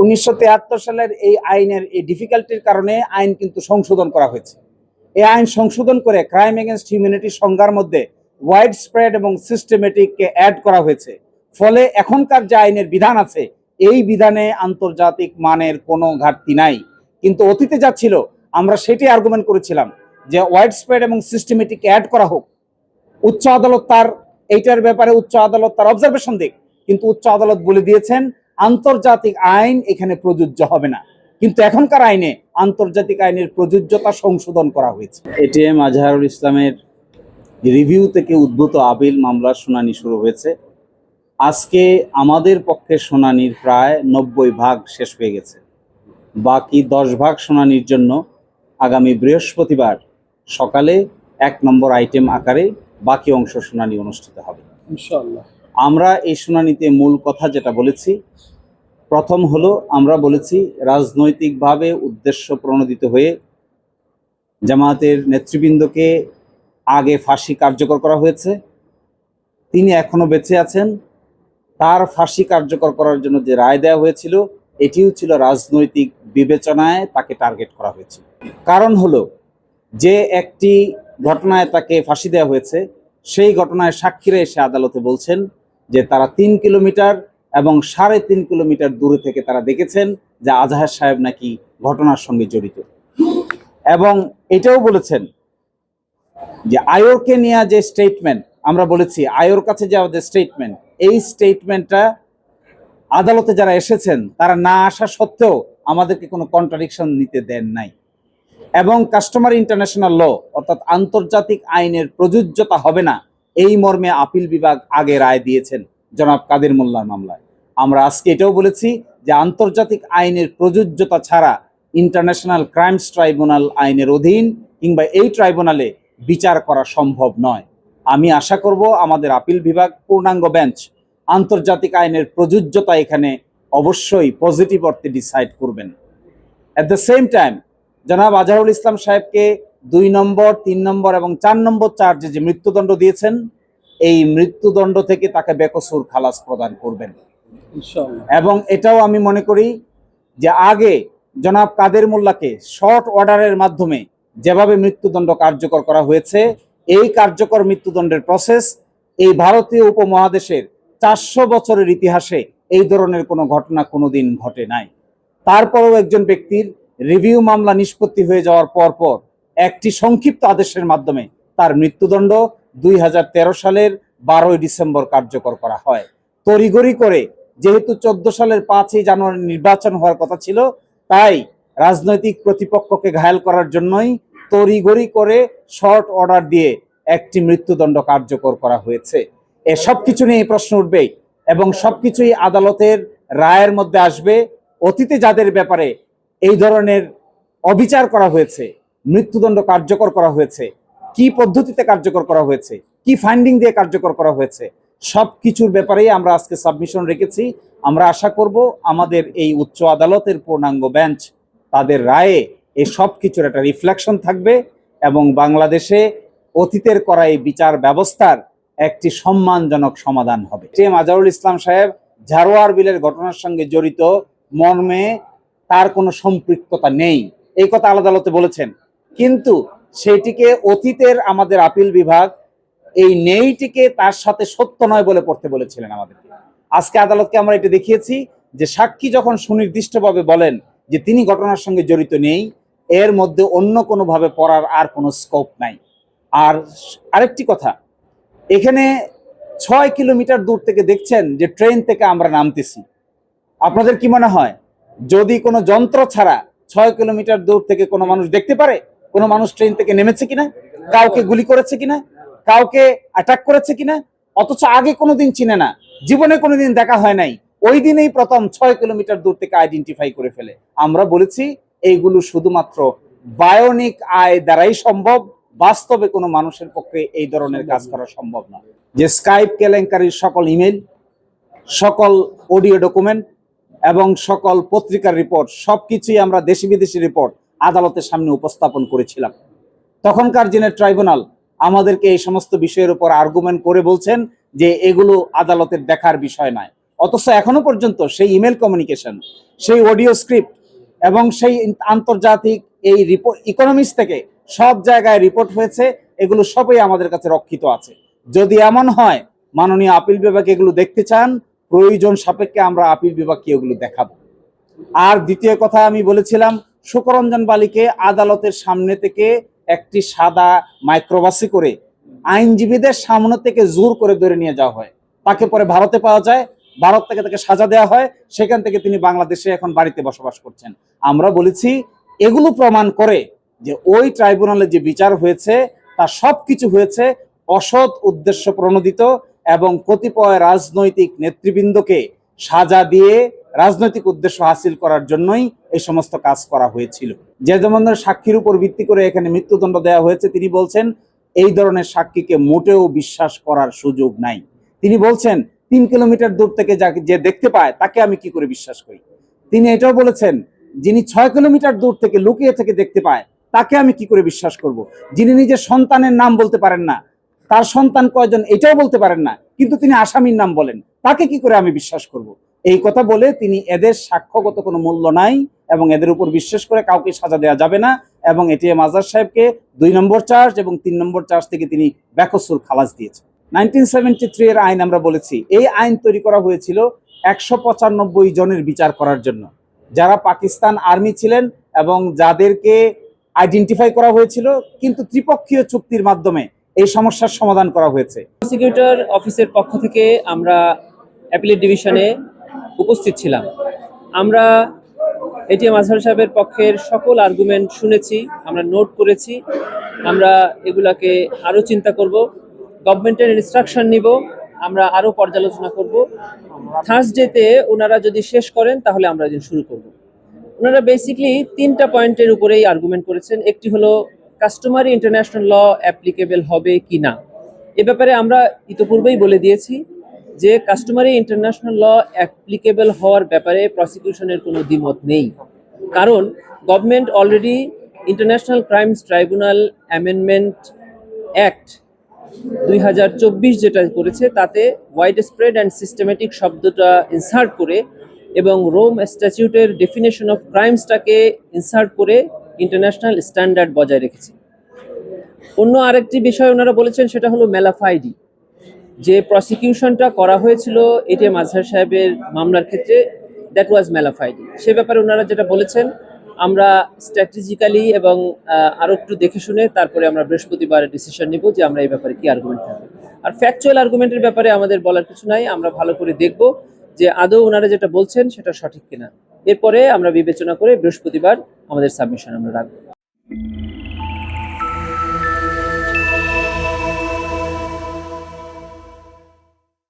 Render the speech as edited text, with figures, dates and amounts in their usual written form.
1973 সালের এই আইনের এই ডিফিকাল্টির কারণে আইন কিন্তু সংশোধন করা হয়েছে। এই আইন সংশোধন করে ক্রাইম এগেনস্ট হিউম্যানিটি সংজ্ঞার মধ্যে ওয়াইড স্প্রেড এবং সিস্টেমেটিককে অ্যাড করা হয়েছে। ফলে এখনকার যে আইনের বিধান আছে এই বিধানে আন্তর্জাতিক মানের কোনো ঘাটতি নাই। কিন্তু অতীতে যা ছিল আমরা সেটি আর্গুমেন্ট করেছিলাম যে ওয়াইড স্প্রেড এবং সিস্টেমেটিক অ্যাড করা হোক। উচ্চ আদালত তার এইটার ব্যাপারে উচ্চ আদালত তার অবজারভেশন দিক, কিন্তু উচ্চ আদালত বলে দিয়েছেন আন্তর্জাতিক আইন এখানে প্রযোজ্য হবে না। কিন্তু এখনকার আইনে আন্তর্জাতিক আইনের প্রযোজ্যতা সংশোধন করা হয়েছে। এটিএম আজহারুল ইসলামের রিভিউ থেকে উদ্ভূত আপিল মামলার শুনানি শুরু হয়েছে। আজকে আমাদের পক্ষে শুনানির প্রায় 90 ভাগ শেষ হয়ে গেছে। বাকি 10 ভাগ শুনানির জন্য আগামী বৃহস্পতিবার সকালে 1 নম্বর আইটেম আকারে বাকি অংশ শুনানি অনুষ্ঠিত হবে ইনশাআল্লাহ। আমরা এই শুনানিতে মূল কথা যেটা বলেছি, প্রথম হলো আমরা বলেছি রাজনৈতিকভাবে উদ্দেশ্য প্রণোদিত হয়ে জামায়াতের নেতৃবৃন্দকে আগে ফাঁসি কার্যকর করা হয়েছে, তিনি এখনো বেঁচে আছেন। তার ফাঁসি কার্যকর করার জন্য যে রায় দেওয়া হয়েছিল এটিও ছিল রাজনৈতিক বিবেচনায় তাকে টার্গেট করা হয়েছিল। কারণ হলো যে একটি ঘটনায় তাকে ফাঁসি দেওয়া হয়েছে সেই ঘটনায় সাক্ষীরা এসে আদালতে বলছেন যে তারা 3 কিলোমিটার এবং 3.5 কিলোমিটার দূরে থেকে তারা দেখেছেন যে আজহার সাহেব নাকি ঘটনার সঙ্গে জড়িত, এবং এটাও বলেছেন যে আয়োরকে নিয়ে যে স্টেটমেন্ট আমরা বলেছি, আয়োর কাছে যাওয়া যে স্টেটমেন্ট, এই স্টেটমেন্টটা আদালতে যারা এসেছেন তারা না আসা সত্ত্বেও আমাদেরকে কোনো কন্ট্রাডিকশন নিতে দেন নাই। এবং কাস্টমার ইন্টারন্যাশনাল ল অর্থাৎ আন্তর্জাতিক আইনের প্রযোজ্যতা হবে না এই মর্মে আপিল বিভাগ আগে রায় দিয়েছেন জনাব কাদের মোল্লার মামলায়। আমরা আজকে এটাও বলেছি যে আন্তর্জাতিক আইনের প্রযোজ্যতা ছাড়া ইন্টারন্যাশনাল ক্রাইমস ট্রাইব্যুনাল আইনের অধীন কিংবা এই ট্রাইব্যুনালে বিচার করা সম্ভব নয়। আমি আশা করব আমাদের আপিল বিভাগ পূর্ণাঙ্গ বেঞ্চ আন্তর্জাতিক আইনের প্রযোজ্যতা এখানে অবশ্যই পজিটিভ অর্থে ডিসাইড করবেন। অ্যাট দ্য সেম টাইম জনাব আজহারুল ইসলাম সাহেবকে 2 নম্বর 3 নম্বর এবং 4 নম্বর চার্জে যে মৃত্যুদণ্ড দিয়েছেন এই মৃত্যুদণ্ড থেকে তাকে বেকসুর খালাস প্রদান করবেন ইনশাআল্লাহ। এবং এটাও আমি মনে করি যে আগে জনাব কাদের মোল্লাকে শর্ট অর্ডারের মাধ্যমে যেভাবে মৃত্যুদণ্ড কার্যকর করা হয়েছে এই কার্যকর মৃত্যুদণ্ডের প্রসেস এই ভারতীয় উপমহাদেশের 400 বছরের ইতিহাসে এই ধরনের কোনো ঘটনা কোনোদিন ঘটে নাই। তারপরেও একজন ব্যক্তির রিভিউ মামলা নিষ্পত্তি হয়ে যাওয়ার পর একটি সংক্ষিপ্ত আদেশের মাধ্যমে তার মৃত্যুদণ্ড 2013 সালের 12 ডিসেম্বর কার্যকর করা হয়। তড়িঘড়ি করে, যেহেতু 14 সালের 5 জানুয়ারি নির্বাচন হওয়ার কথা ছিল, তাই রাজনৈতিক প্রতিপক্ষকে ঘায়েল করার জন্যই তড়িঘড়ি করে শর্ট অর্ডার দিয়ে একটি মৃত্যুদণ্ড কার্যকর করা হয়েছে। এসব কিছু নিয়ে প্রশ্ন উঠবে এবং সবকিছুই আদালতের রায়ের মধ্যে আসবে। অতীতে যাদের ব্যাপারে এই ধরনের অবিচার করা হয়েছে, মৃত্যুদণ্ড কার্যকর করা হয়েছে, কি পদ্ধতিতে কার্যকর করা হয়েছে, কি ফাইন্ডিং দিয়ে কার্যকর করা হয়েছে, সব কিছুর ব্যাপারেই আমরা আজকে সাবমিশন রেখেছি। আমরা আশা করব আমাদের এই উচ্চ আদালতের পূর্ণাঙ্গ বেঞ্চ তাদের রায়ে এই সব কিছুর একটা রিফ্লেকশন থাকবে এবং বাংলাদেশে অতীতের করা এই বিচার ব্যবস্থার একটি সম্মানজনক সমাধান হবে। এটিএম আজহারুল ইসলাম সাহেব ঝাড়ুয়ার বিলের ঘটনার সঙ্গে জড়িত মর্মে তার কোনো সম্পৃক্ততা নেই এই কথা আদালতে বলেছেন, কিন্তু সেটিকে অতীতের আমাদের আপিল বিভাগ এই নেইটিকে তার সাথে সত্য নয় বলে পড়তে বলেছিলেন আমাদেরকে। আজকে আদালতকে আমরা এটা দেখিয়েছি যে সাক্ষী যখন সুনির্দিষ্টভাবে বলেন যে তিনি ঘটনার সঙ্গে জড়িত নেই, এর মধ্যে অন্য কোনোভাবে পড়ার আর কোনো স্কোপ নাই। আর আরেকটি কথা, এখানে 6 কিলোমিটার দূর থেকে দেখছেন যে ট্রেন থেকে আমরা নামতেছি। আপনাদের কি মনে হয় যদি কোনো যন্ত্র ছাড়া 6 কিলোমিটার দূর থেকে কোনো মানুষ দেখতে পারে কোনো মানুষ ট্রেন থেকে নেমেছে কিনা, কাউকে গুলি করেছে কিনা, কাউকে অ্যাটাক করেছে কিনা? অথচ আগে কোনোদিন চিনে না, জীবনে কোনোদিন দেখা হয় নাই, ওই দিনেই প্রথম 6 কিলোমিটার দূর থেকে আইডেন্টিফাই করে ফেলে। আমরা বলেছি এইগুলো শুধুমাত্র বায়োনিক আই দ্বারাই সম্ভব, বাস্তবে কোনো মানুষের পক্ষে এই ধরনের কাজ করা সম্ভব না। যে স্কাইপ কেলেঙ্কারির সকল ইমেল, সকল অডিও ডকুমেন্ট এবং সকল পত্রিকার রিপোর্ট সবকিছুই আমরা দেশি বিদেশি রিপোর্ট আদালতের সামনে উপস্থাপন করেছিলাম। তখনকার দিনের ট্রাইব্যুনাল আমাদেরকে এই সমস্ত বিষয়ের উপর আর্গুমেন্ট করে বলছেন যে এগুলো আদালতের দেখার বিষয় নয়, অথচ এখনো পর্যন্ত সেই ইমেল কমিউনিকেশন, সেই অডিও স্ক্রিপ্ট এবং সেই আন্তর্জাতিক এই রিপোর্ট ইকোনমিক্স থেকে সব জায়গায় রিপোর্ট হয়েছে, এগুলো সবই আমাদের কাছে রক্ষিত আছে। যদি এমন হয় মাননীয় আপিল বিভাগ এগুলো দেখতে চান, প্রয়োজন সাপেক্ষে আমরা আপিল বিভাগকে এগুলো দেখাবো। আর দ্বিতীয় কথা আমি বলেছিলাম, সুকরঞ্জন বালিকে আদালতের সামনে থেকে একটি সাদা মাইক্রোবাসে করে আইনজীবীদের সামনে থেকে জোর করে ধরে নিয়ে যাওয়া হয়। তাকে পরে ভারতে পাওয়া যায়, ভারত থেকে তাকে সাজা দেওয়া হয়, সেখান থেকে তিনি বাংলাদেশে এখন বাড়িতে বসবাস করছেন। আমরা বলেছি এগুলো প্রমাণ করে যে ওই ট্রাইব্যুনালে যে বিচার হয়েছে তা সবকিছু হয়েছে অসৎ উদ্দেশ্য প্রণোদিত এবং কতিপয় রাজনৈতিক নেতৃবৃন্দকে সাজা দিয়ে রাজনৈতিক উদ্দেশ্য হাসিল করার জন্যই এই সমস্ত কাজ করা হয়েছিল। যে যেমন সাক্ষীর উপর ভিত্তি করে এখানে মৃত্যুদণ্ড দেওয়া হয়েছে, তিনি বলছেন এই ধরনের সাক্ষীকে মোটেও বিশ্বাস করার সুযোগ নাই। তিনি বলছেন 3 কিলোমিটার দূর থেকে যাকে যে দেখতে পায় তাকে আমি কি করে বিশ্বাস করি। তিনি এটাও বলেছেন যিনি 6 কিলোমিটার দূর থেকে লুকিয়ে থেকে দেখতে পায় তাকে আমি কি করে বিশ্বাস করব। যিনি নিজের সন্তানের নাম বলতে পারেন না, তার সন্তান কয়জন এটাও বলতে পারেন না, কিন্তু তিনি আসামির নাম বলেন, তাকে কি করে আমি বিশ্বাস করব। এই কথা বলে তিনি এদের সাক্ষ্যগত কোনো মূল্য নাই এবং এদের উপর বিশ্বাস করে কাউকে সাজা দেওয়া যাবে না, এবং এটিএম আজহার সাহেবকে 2 নম্বর চার্জ এবং 3 নম্বর চার্জ থেকে তিনি বেকসুর খালাস দিয়েছেন। 1973 এর আইন আমরা বলেছি, এই আইন তৈরি করা হয়েছিল 195 জনের বিচার করার জন্য, যারা পাকিস্তান আর্মি ছিলেন এবং যাদেরকে আইডেন্টিফাই করা হয়েছিল, কিন্তু ত্রিপক্ষীয় চুক্তির মাধ্যমে এই সমস্যার সমাধান করা হয়েছে। প্রসিকিউটর অফিসের পক্ষ থেকে আমরা অ্যাপিলেট ডিভিশনে উপস্থিত ছিলাম। আমরা এটিএম আজহার সাহেবের পক্ষের সকল আর্গুমেন্ট শুনেছি, আমরা নোট করেছি, আমরা এগুলাকে আরও চিন্তা করব, গভর্নমেন্টের ইনস্ট্রাকশন নিব, আমরা আরও পর্যালোচনা করব। থার্সডেতে ওনারা যদি শেষ করেন তাহলে আমরা এদিন শুরু করব। ওনারা বেসিকলি 3টা পয়েন্টের উপরেই আর্গুমেন্ট করেছেন। একটি হলো কাস্টমারি ইন্টারন্যাশনাল ল অ্যাপ্লিকেবল হবে কি না। এ ব্যাপারে আমরা ইতিপূর্বেই বলে দিয়েছি যে কাস্টমারি ইন্টারন্যাশনাল ল অ্যাপ্লিকেবল হওয়ার ব্যাপারে প্রসিকিউশনের কোনো দ্বিমত নেই, কারণ government already international crimes tribunal amendment act 2024 যেটা করেছে তাতে ওয়াইড স্প্রেড অ্যান্ড সিস্টেমেটিক শব্দটা ইনসার্ট করে এবং রোম স্ট্যাটিউটের ডেফিনেশন অফ ক্রাইমসটাকে ইনসার্ট করে ইন্টারন্যাশনাল স্ট্যান্ডার্ড বজায় রেখেছে। অন্য আরেকটি বিষয় ওনারা বলেছেন সেটা হলো ম্যালাফাইডি, যে প্রসিকিউশনটা করা হয়েছিল এটিএম আজহার সাহেবের মামলার ক্ষেত্রে, দ্যাট ওয়াজ ম্যালাফাইডি। সে ব্যাপারে ওনারা যেটা বলেছেন আমরা স্ট্র্যাটেজিক্যালি এবং আরও একটু দেখে শুনে তারপরে আমরা বৃহস্পতিবার ডিসিশন নিব যে আমরা এই ব্যাপারে কি আর্গুমেন্ট থাকবে। আর ফ্যাকচুয়াল আর্গুমেন্টের ব্যাপারে আমাদের বলার কিছু নাই, আমরা ভালো করে দেখব যে আদৌ ওনারা যেটা বলছেন সেটা সঠিক কিনা। এরপরে আমরা বিবেচনা করে বৃহস্পতিবার আমাদের সাবমিশন আমরা রাখবো।